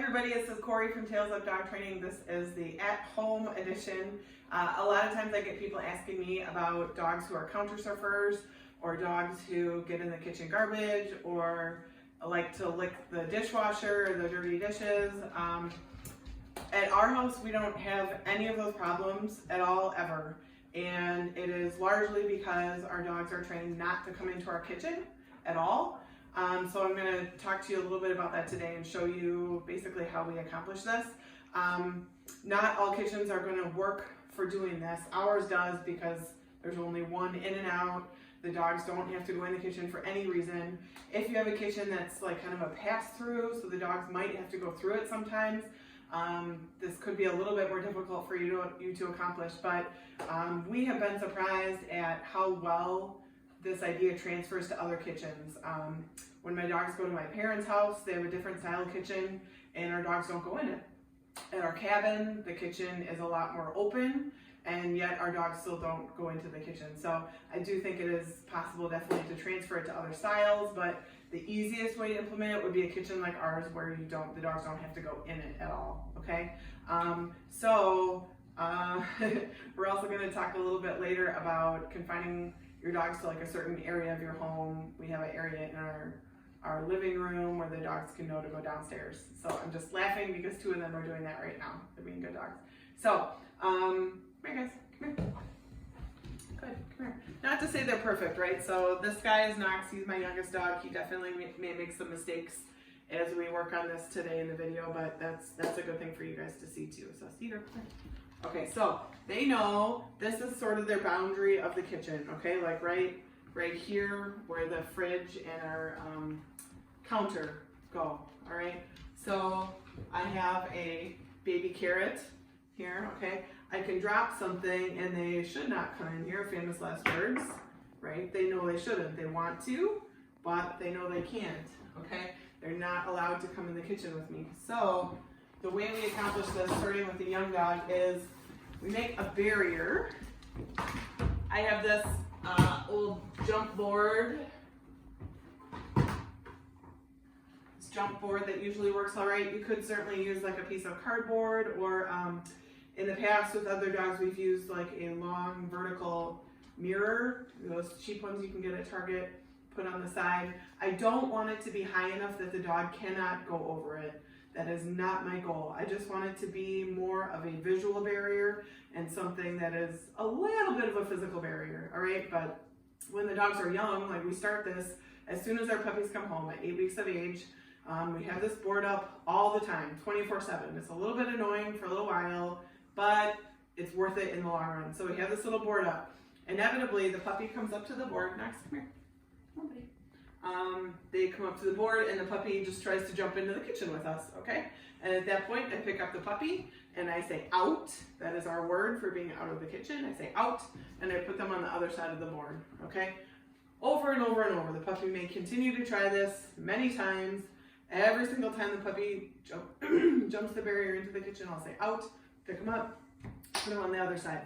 everybody, this is Corey from Tales of Dog Training. This is the at-home edition. A lot of times I get people asking me about dogs who are counter surfers or dogs who get in the kitchen garbage or like to lick the dishwasher or the dirty dishes. At our house, we don't have any of those problems at all, ever. And it is largely because our dogs are trained not to come into our kitchen at all. So I'm going to talk to you a little bit about that today and show you basically how we accomplish this. Not all kitchens are going to work for doing this. Ours does because there's only one in and out. The dogs don't have to go in the kitchen for any reason. If you have a kitchen that's like kind of a pass-through, so the dogs might have to go through it sometimes, this could be a little bit more difficult for you to accomplish, but we have been surprised at how well this idea transfers to other kitchens. When my dogs go to my parents' house, they have a different style kitchen and our dogs don't go in it. At our cabin, the kitchen is a lot more open and yet our dogs still don't go into the kitchen. So I do think it is possible definitely to transfer it to other styles, but the easiest way to implement it would be a kitchen like ours where the dogs don't have to go in it at all, okay? We're also going to talk a little bit later about confining your dogs to like a certain area of your home. We have an area in our living room where the dogs can know to go downstairs. So I'm just laughing because two of them are doing that right now. They're being good dogs. So, come here guys, come here. Good, come here. Not to say they're perfect, right? So this guy is Knox, he's my youngest dog. He definitely may make some mistakes as we work on this today in the video, but that's a good thing for you guys to see too. So Cedar, come here. Okay, so they know this is sort of their boundary of the kitchen, okay? Like right here where the fridge and our counter go, all right? So I have a baby carrot here, okay? I can drop something and they should not come in here, famous last words, right? They know they shouldn't. They want to, but they know they can't, okay? They're not allowed to come in the kitchen with me. So the way we accomplish this, starting with the young dog, is we make a barrier. I have this old jump board. This jump board that usually works all right. You could certainly use like a piece of cardboard, or in the past with other dogs we've used like a long vertical mirror. Those cheap ones you can get at Target, put on the side. I don't want it to be high enough that the dog cannot go over it. That is not my goal. I just want it to be more of a visual barrier and something that is a little bit of a physical barrier, all right? But when the dogs are young, like we start this as soon as our puppies come home at 8 weeks of age. We have this board up all the time, 24/7. It's a little bit annoying for a little while, but it's worth it in the long run. So we have this little board up. Inevitably, the puppy comes up to the board. Next, come here. Come on, buddy. They come up to the board and the puppy just tries to jump into the kitchen with us, okay? And at that point, I pick up the puppy and I say out. That is our word for being out of the kitchen. I say out and I put them on the other side of the board, okay? Over and over and over. The puppy may continue to try this many times. Every single time the puppy jumps the barrier into the kitchen, I'll say out, pick them up, put them on the other side.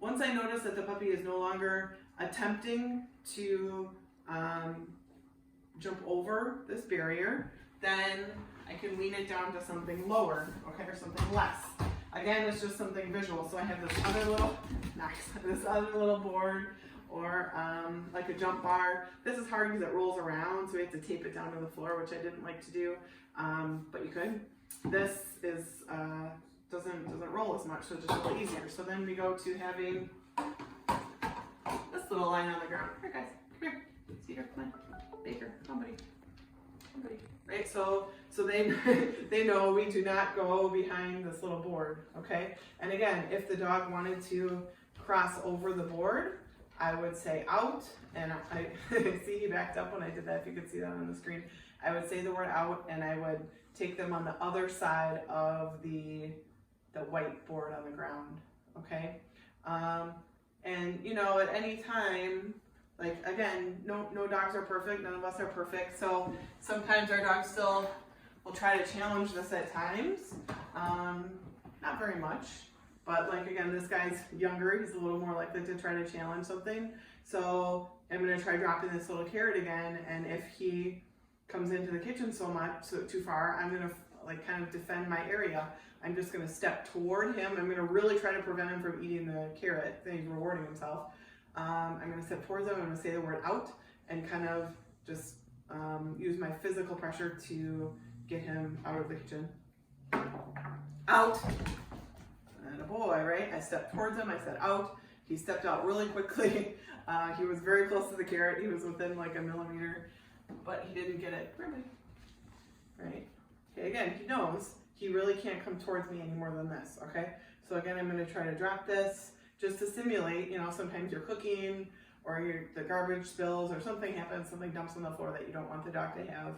Once I notice that the puppy is no longer attempting to jump over this barrier, then I can wean it down to something lower, okay, or something less. Again, it's just something visual. So I have this other little board, or like a jump bar. This is hard because it rolls around, so we have to tape it down to the floor, which I didn't like to do, but you could. This is doesn't roll as much, so it's just a little easier. So then we go to having this little line on the ground. Here, guys, come here. Cedar, come on. Baker, come on, buddy. Come on, buddy. Right, so they know we do not go behind this little board, okay? And again, if the dog wanted to cross over the board, I would say out, and I see he backed up when I did that, if you could see that on the screen. I would say the word out, and I would take them on the other side of the white board on the ground, okay? And you know, at any time, like again, no dogs are perfect, none of us are perfect, so sometimes our dogs still will try to challenge this at times. Not very much, but like again, this guy's younger, he's a little more likely to try to challenge something. So I'm gonna try dropping this little carrot again, and if he comes into the kitchen too far, I'm gonna like kind of defend my area. I'm just gonna step toward him. I'm gonna really try to prevent him from eating the carrot that he's rewarding himself. I'm gonna step towards him, I'm gonna say the word out and kind of just use my physical pressure to get him out of the kitchen. Out. And a boy, right? I stepped towards him, I said out. He stepped out really quickly. He was very close to the carrot. He was within like a millimeter, but he didn't get it. Right? Okay, again, he knows he really can't come towards me any more than this, okay? So again, I'm gonna try to drop this just to simulate, you know, sometimes you're cooking or the garbage spills or something happens, something dumps on the floor that you don't want the dog to have.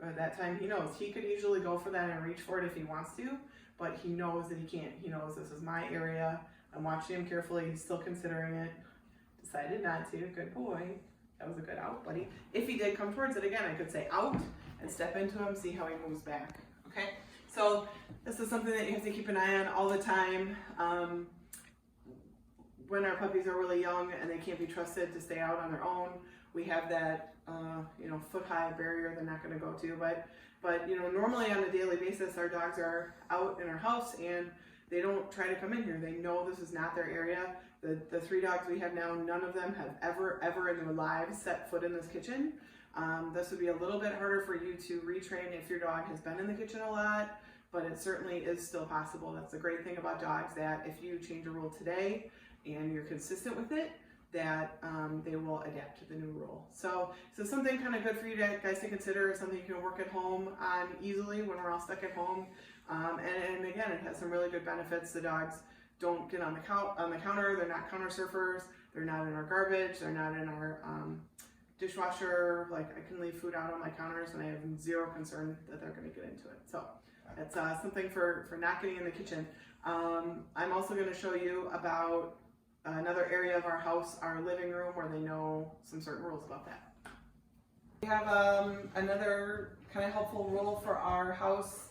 Good, that time he knows. He could usually go for that and reach for it if he wants to, but he knows that he can't. He knows this is my area. I'm watching him carefully. He's still considering it. Decided not to. Good boy. That was a good out, buddy. If he did come towards it again, I could say out and step into him, see how he moves back. Okay? So this is something that you have to keep an eye on all the time. When our puppies are really young and they can't be trusted to stay out on their own, we have that foot-high barrier they're not going to go to. But you know, normally on a daily basis, our dogs are out in our house and they don't try to come in here. They know this is not their area. The 3 dogs we have now, none of them have ever in their lives set foot in this kitchen. This would be a little bit harder for you to retrain if your dog has been in the kitchen a lot, but it certainly is still possible. That's the great thing about dogs, that if you change a rule today and you're consistent with it, that they will adapt to the new rule. So something kind of good for you guys to consider, something you can work at home on easily when we're all stuck at home. And again, it has some really good benefits. The dogs don't get on the counter, they're not counter surfers, they're not in our garbage, they're not in our dishwasher. Like, I can leave food out on my counters and I have zero concern that they're going to get into it. So it's something for not getting in the kitchen. I'm also going to show you about another area of our house, our living room, where they know some certain rules about that. We have another kind of helpful rule for our house.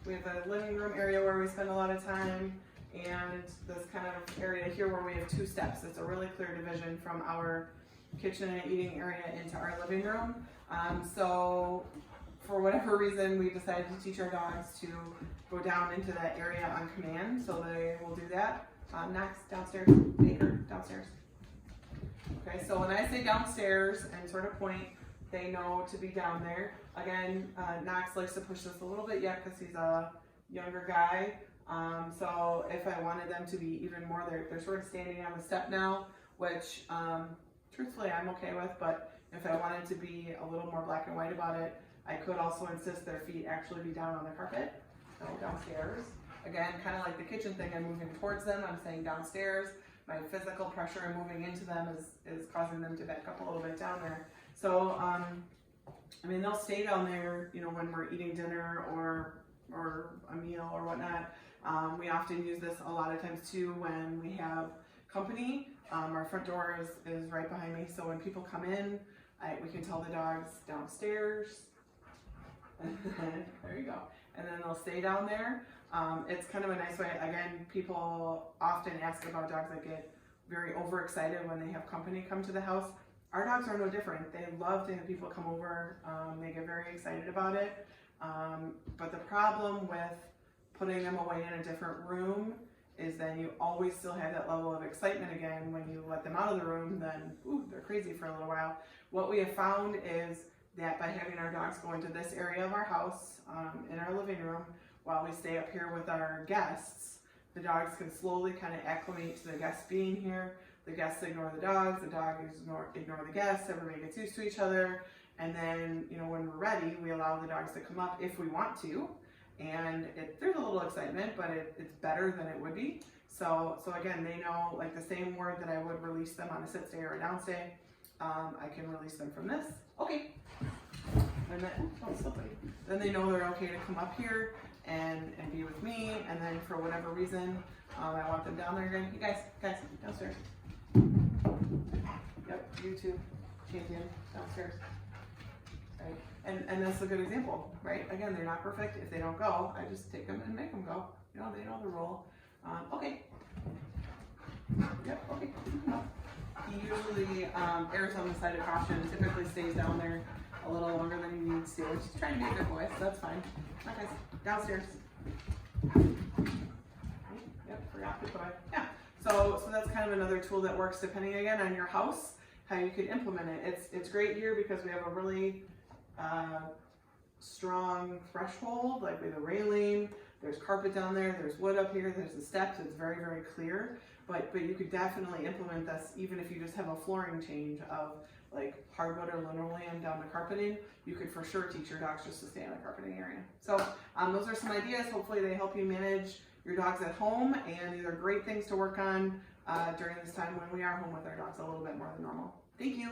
We have a living room area where we spend a lot of time, and this kind of area here where we have 2 steps. It's a really clear division from our kitchen and eating area into our living room. So for whatever reason, we decided to teach our dogs to go down into that area on command, so they will do that. Knox, downstairs, Baker, downstairs. Okay, so when I say downstairs and sort of point, they know to be down there. Again, Knox likes to push this a little bit yet because he's a younger guy. So if I wanted them to be even more, they're sort of standing on the step now, which truthfully I'm okay with, but if I wanted to be a little more black and white about it, I could also insist their feet actually be down on the carpet. So downstairs. Again, kind of like the kitchen thing, I'm moving towards them, I'm saying downstairs. My physical pressure and moving into them is causing them to back up a little bit down there. So, I mean, they'll stay down there, you know, when we're eating dinner or a meal or whatnot. We often use this a lot of times too when we have company. Our front door is right behind me, so when people come in, we can tell the dogs downstairs. There you go. And then they'll stay down there. It's kind of a nice way. Again, people often ask about dogs that get very overexcited when they have company come to the house. Our dogs are no different. They love to have people come over. They get very excited about it. But the problem with putting them away in a different room is then you always still have that level of excitement again. When you let them out of the room, then they're crazy for a little while. What we have found is that by having our dogs go into this area of our house, in our living room, while we stay up here with our guests, the dogs can slowly kind of acclimate to the guests being here. The guests ignore the dogs ignore the guests, everybody gets used to each other, and then, you know, when we're ready, we allow the dogs to come up if we want to, and there's a little excitement, but it's better than it would be. So again, they know, like the same word that I would release them on a sit stay or a down stay, I can release them from this. Okay. And then they know they're okay to come up here and be with me, and then for whatever reason, I want them down there again. You guys, downstairs. Yep, you too, champion, downstairs. Right, and that's a good example, right? Again, they're not perfect. If they don't go, I just take them and make them go. You know, they know the rule. Okay. Yep, okay. He usually errs on the side of caution, typically stays down there a little longer than he needs to, which is trying to be a good boy, so that's fine. Come on, guys, downstairs. Yep, forgot the toy. Yeah, so that's kind of another tool that works depending again on your house, how you could implement it. It's great here because we have a really strong threshold, like we have a railing, there's carpet down there, there's wood up here, there's the steps, it's very, very clear. But you could definitely implement this even if you just have a flooring change of like hardwood or linoleum down to carpeting. You could for sure teach your dogs just to stay in the carpeting area. So those are some ideas. Hopefully they help you manage your dogs at home, and these are great things to work on during this time when we are home with our dogs a little bit more than normal. Thank you.